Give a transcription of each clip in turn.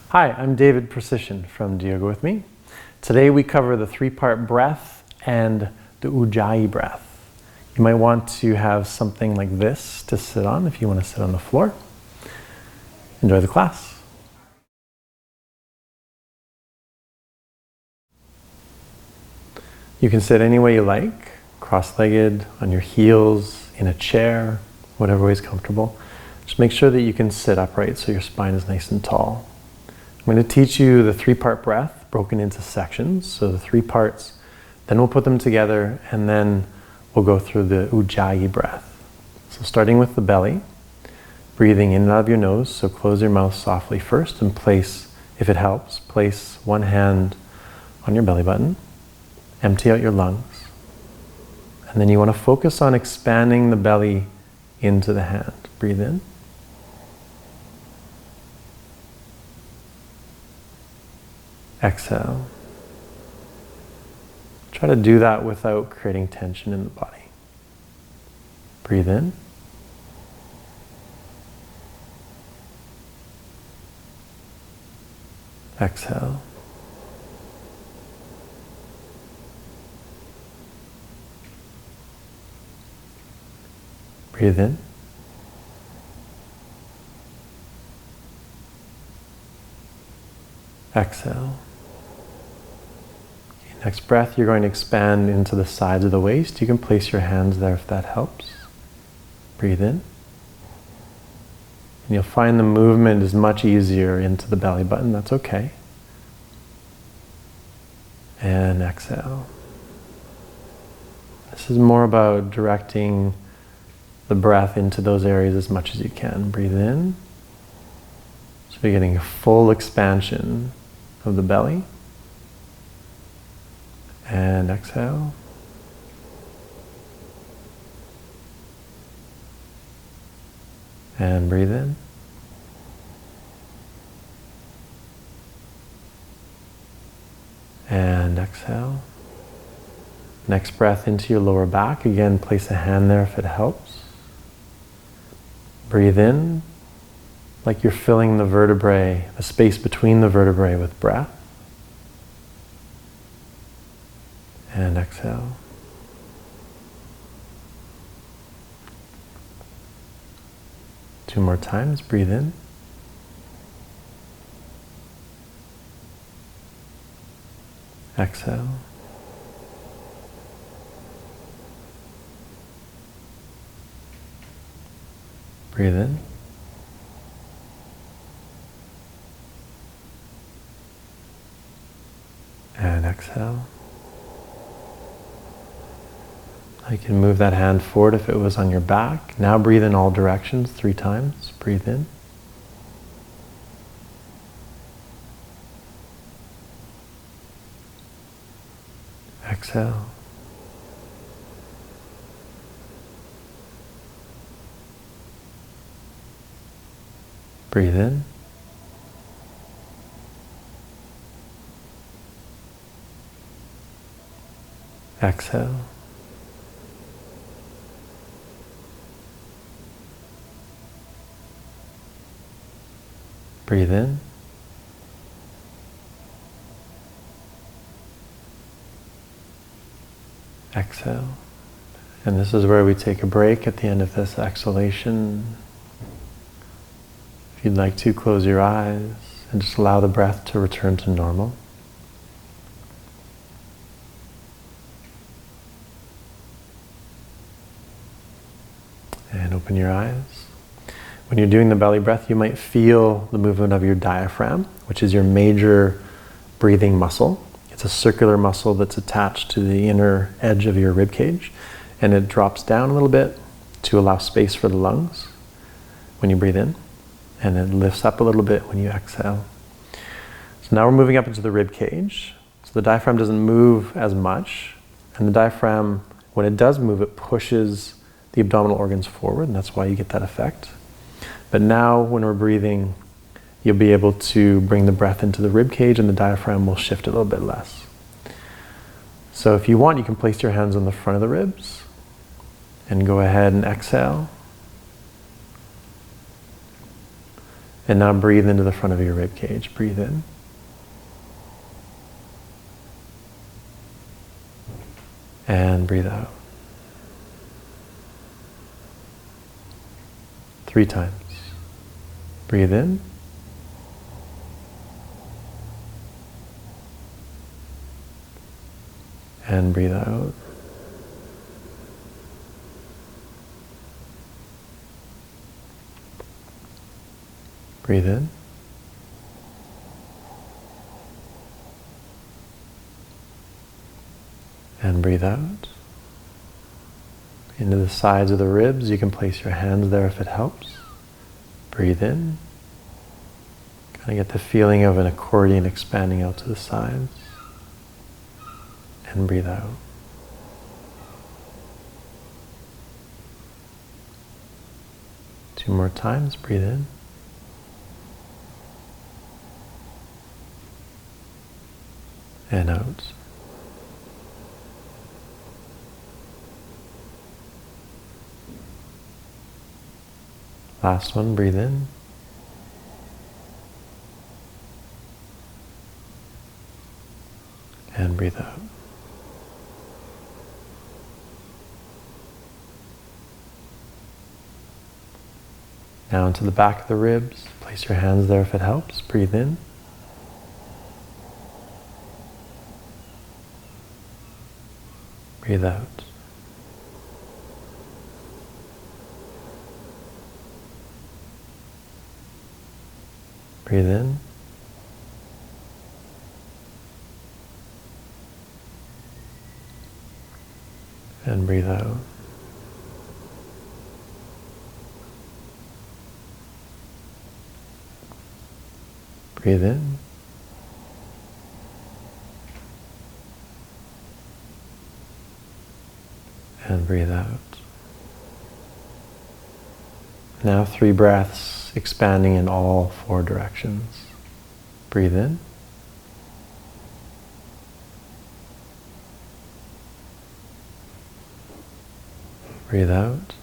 Hi, I'm David Procyshyn from Do Yoga With Me. Today we cover the three-part breath and the Ujjayi breath. You might want to have something like this to sit on if you want to sit on the floor. Enjoy the class. You can sit any way you like, cross-legged, on your heels, in a chair, whatever way is comfortable. Just make sure that you can sit upright so your spine is nice and tall. I'm going to teach you the three-part breath broken into sections, so the three parts, then we'll put them together and then we'll go through the Ujjayi breath. So starting with the belly, breathing in and out of your nose, so close your mouth softly first and place, if it helps, place one hand on your belly button, empty out your lungs, and then you want to focus on expanding the belly into the hand. Breathe in. Exhale. Try to do that without creating tension in the body. Breathe in. Exhale. Breathe in. Exhale. Next breath, you're going to expand into the sides of the waist. You can place your hands there if that helps. Breathe in. And you'll find the movement is much easier into the belly button. That's okay. And exhale. This is more about directing the breath into those areas as much as you can. Breathe in. So you're getting a full expansion of the belly. And exhale. And breathe in. And exhale. Next breath into your lower back. Again, place a hand there if it helps. Breathe in, like you're filling the vertebrae, the space between the vertebrae with breath. And exhale. Two more times. Breathe in. Exhale. Breathe in. And exhale. You can move that hand forward if it was on your back. Now breathe in all directions 3 times. Breathe in. Exhale. Breathe in. Exhale. Breathe in. Exhale. And this is where we take a break at the end of this exhalation. If you'd like to, close your eyes and just allow the breath to return to normal. And open your eyes. When you're doing the belly breath, you might feel the movement of your diaphragm, which is your major breathing muscle. It's a circular muscle that's attached to the inner edge of your rib cage, and it drops down a little bit to allow space for the lungs when you breathe in, and it lifts up a little bit when you exhale. So now we're moving up into the rib cage. So the diaphragm doesn't move as much, and the diaphragm, when it does move, it pushes the abdominal organs forward, and that's why you get that effect. But now when we're breathing, you'll be able to bring the breath into the rib cage and the diaphragm will shift a little bit less. So if you want, you can place your hands on the front of the ribs and go ahead and exhale. And now breathe into the front of your rib cage. Breathe in. And breathe out. 3 times. Breathe in. And breathe out. Breathe in. And breathe out. Into the sides of the ribs, you can place your hands there if it helps. Breathe in. Kind of get the feeling of an accordion expanding out to the sides. And breathe out. Two more times. Breathe in. And out. Last one, breathe in. And breathe out. Now into the back of the ribs. Place your hands there if it helps. Breathe in. Breathe out. Breathe in. And breathe out. Breathe in. And breathe out. Now 3 breaths expanding in all 4 directions. Breathe in. Breathe out.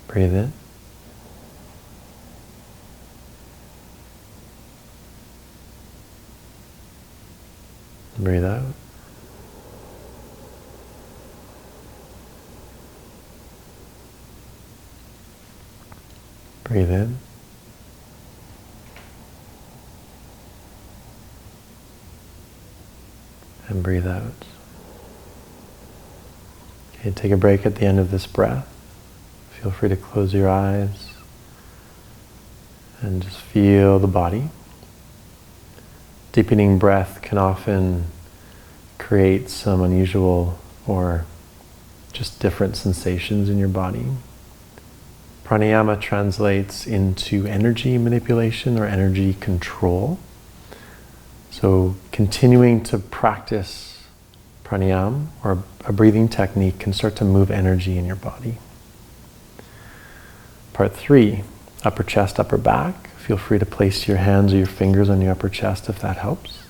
Breathe in. Breathe out. Breathe in. And breathe out. Okay, take a break at the end of this breath. Feel free to close your eyes and just feel the body. Deepening breath can often create some unusual or just different sensations in your body. Pranayama translates into energy manipulation or energy control. So continuing to practice pranayama or a breathing technique can start to move energy in your body. Part 3, upper chest, upper back. Feel free to place your hands or your fingers on your upper chest if that helps.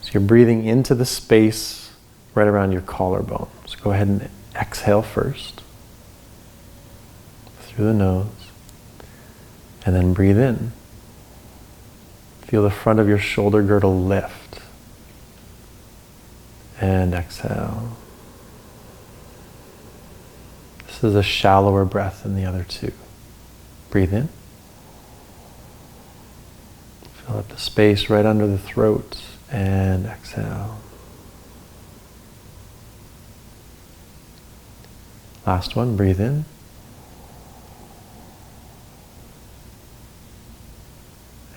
So you're breathing into the space right around your collarbone. So go ahead and exhale first through the nose and then breathe in. Feel the front of your shoulder girdle lift and exhale. This is a shallower breath than the other 2. Breathe in. Fill up the space right under the throat and exhale. Last one, breathe in.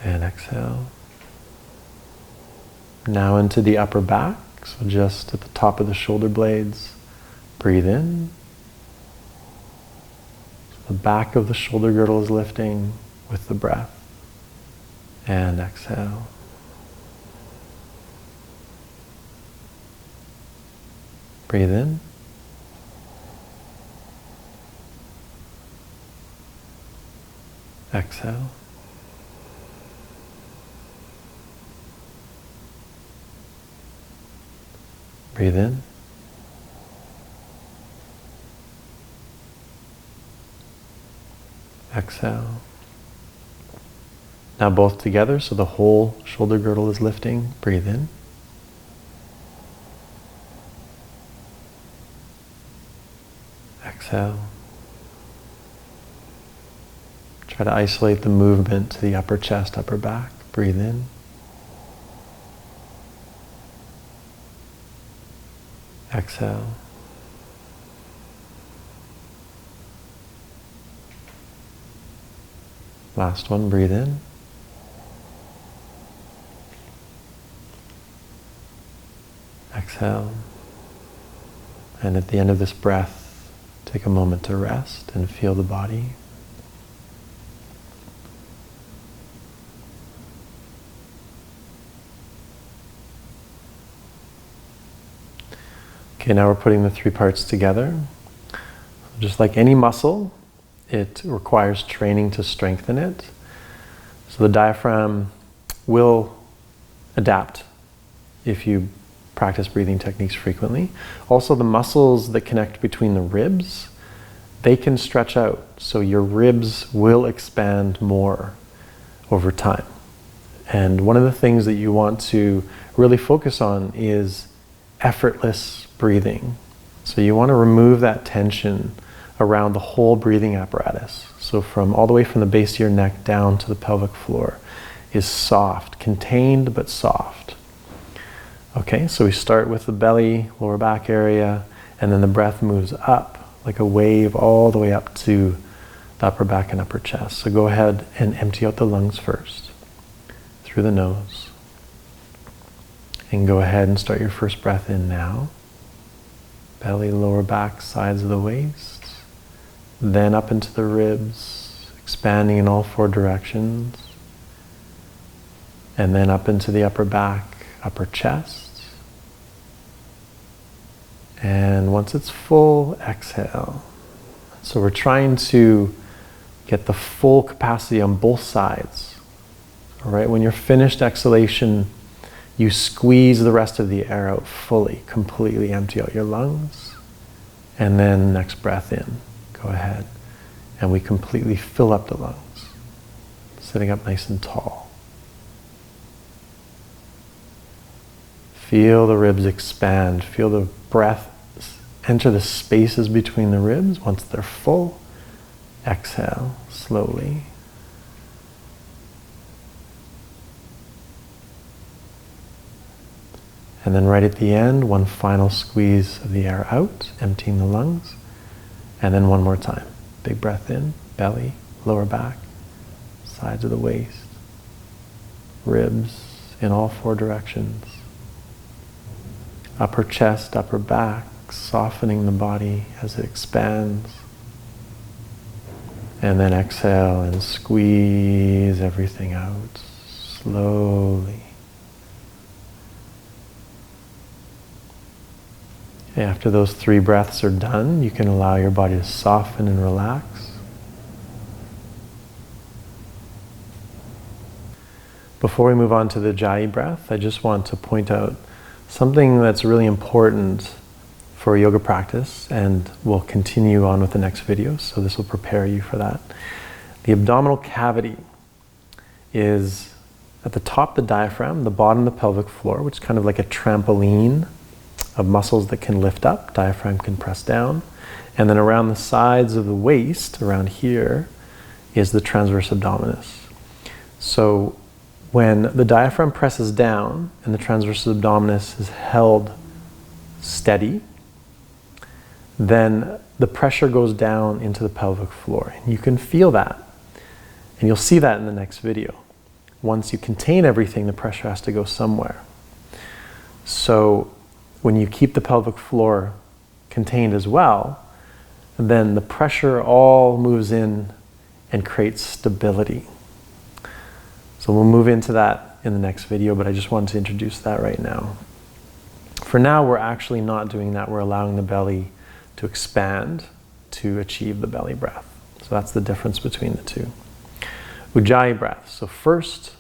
And exhale. Now into the upper back, so just at the top of the shoulder blades. Breathe in. So the back of the shoulder girdle is lifting with the breath. And exhale. Breathe in. Exhale. Breathe in. Exhale. Now both together, so the whole shoulder girdle is lifting. Breathe in. Exhale. Try to isolate the movement to the upper chest, upper back. Breathe in. Exhale. Last one, breathe in. Exhale. And at the end of this breath, take a moment to rest and feel the body. Okay, now we're putting the three parts together. Just like any muscle, it requires training to strengthen it. So the diaphragm will adapt if you practice breathing techniques frequently. Also, the muscles that connect between the ribs, they can stretch out. So your ribs will expand more over time. And one of the things that you want to really focus on is effortless breathing. So you want to remove that tension around the whole breathing apparatus. So from all the way from the base of your neck down to the pelvic floor is soft, contained but soft. Okay, so we start with the belly, lower back area, and then the breath moves up like a wave all the way up to the upper back and upper chest. So go ahead and empty out the lungs first through the nose. And go ahead and start your first breath in now. Belly, lower back, sides of the waist. Then up into the ribs, expanding in all four directions. And then up into the upper back, upper chest. And once it's full, exhale. So we're trying to get the full capacity on both sides. All right, when you're finished exhalation, you squeeze the rest of the air out fully, completely empty out your lungs. And then next breath in, go ahead. And we completely fill up the lungs, sitting up nice and tall. Feel the ribs expand. Feel the breath enter the spaces between the ribs. Once they're full, exhale slowly. And then right at the end, one final squeeze of the air out, emptying the lungs. And then one more time. Big breath in, belly, lower back, sides of the waist, ribs in all four directions. Upper chest, upper back, softening the body as it expands. And then exhale and squeeze everything out slowly. After those three breaths are done, you can allow your body to soften and relax. Before we move on to the Ujjayi breath, I just want to point out something that's really important for yoga practice, and we'll continue on with the next video, so this will prepare you for that. The abdominal cavity is at the top of the diaphragm, the bottom of the pelvic floor, which is kind of like a trampoline of muscles that can lift up, diaphragm can press down. And then around the sides of the waist, around here, is the transverse abdominis. So when the diaphragm presses down and the transverse abdominis is held steady, then the pressure goes down into the pelvic floor. And you can feel that. And you'll see that in the next video. Once you contain everything, the pressure has to go somewhere. So when you keep the pelvic floor contained as well, then the pressure all moves in and creates stability. So we'll move into that in the next video, but I just wanted to introduce that right now. For now, we're actually not doing that. We're allowing the belly to expand to achieve the belly breath. So that's the difference between the two. Ujjayi breath. So first,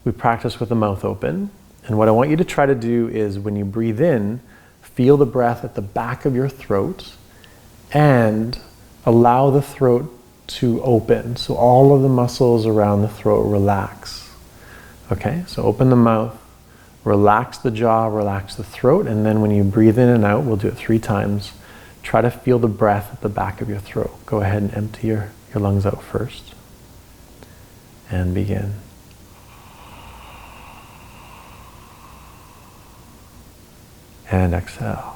we practice with the mouth open. And what I want you to try to do is when you breathe in, feel the breath at the back of your throat and allow the throat to open. So all of the muscles around the throat relax. Okay, so open the mouth, relax the jaw, relax the throat, and then when you breathe in and out, we'll do it 3 times. Try to feel the breath at the back of your throat. Go ahead and empty your lungs out first. And begin. And exhale.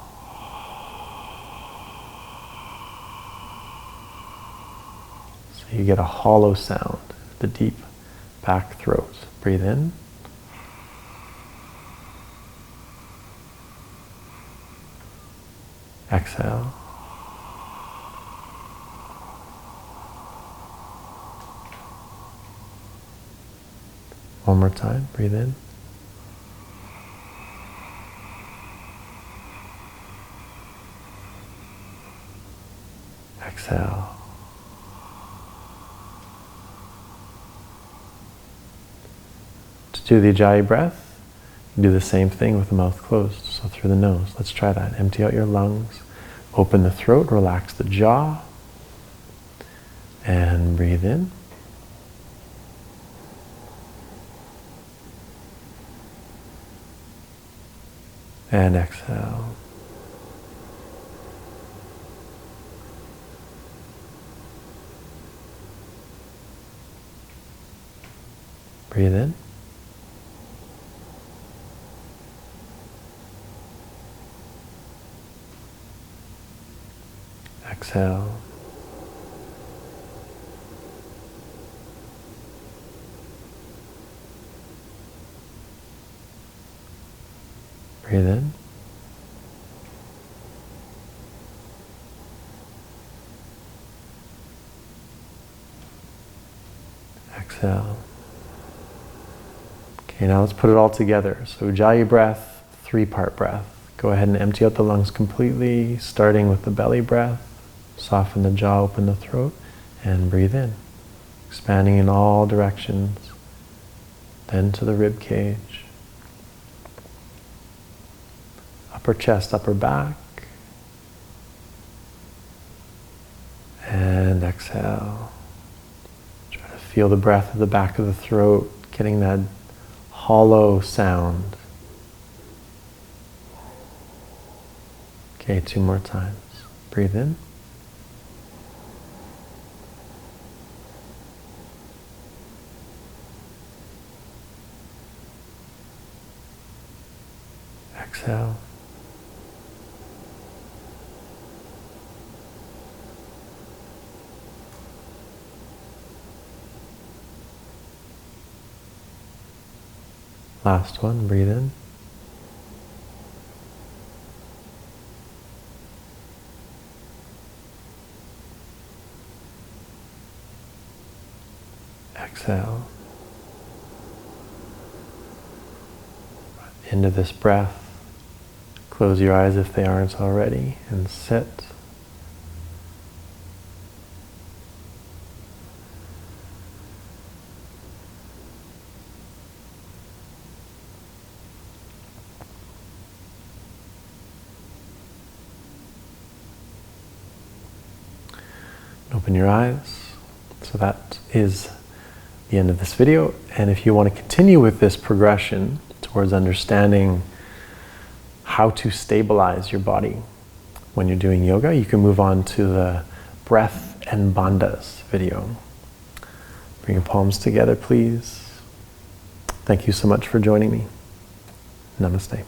So you get a hollow sound, the deep back throat. Breathe in. Exhale. One more time, breathe in. Exhale. To do the Ujjayi breath, you do the same thing with the mouth closed, so through the nose. Let's try that. Empty out your lungs, open the throat, relax the jaw, and breathe in. And exhale. Breathe in. Exhale. Breathe in. Exhale. Okay, now let's put it all together. So Ujjayi breath, 3-part breath. Go ahead and empty out the lungs completely, starting with the belly breath. Soften the jaw, open the throat, and breathe in. Expanding in all directions. Then to the rib cage. Upper chest, upper back. And exhale. Try to feel the breath at the back of the throat, getting that hollow sound. Okay, 2 more times. Breathe in. Exhale. Last one, breathe in. Exhale. Into this breath. Close your eyes if they aren't already, and sit. Open your eyes. So that is the end of this video. And if you want to continue with this progression towards understanding how to stabilize your body when you're doing yoga, you can move on to the breath and bandhas video. Bring your palms together, please. Thank you so much for joining me. Namaste.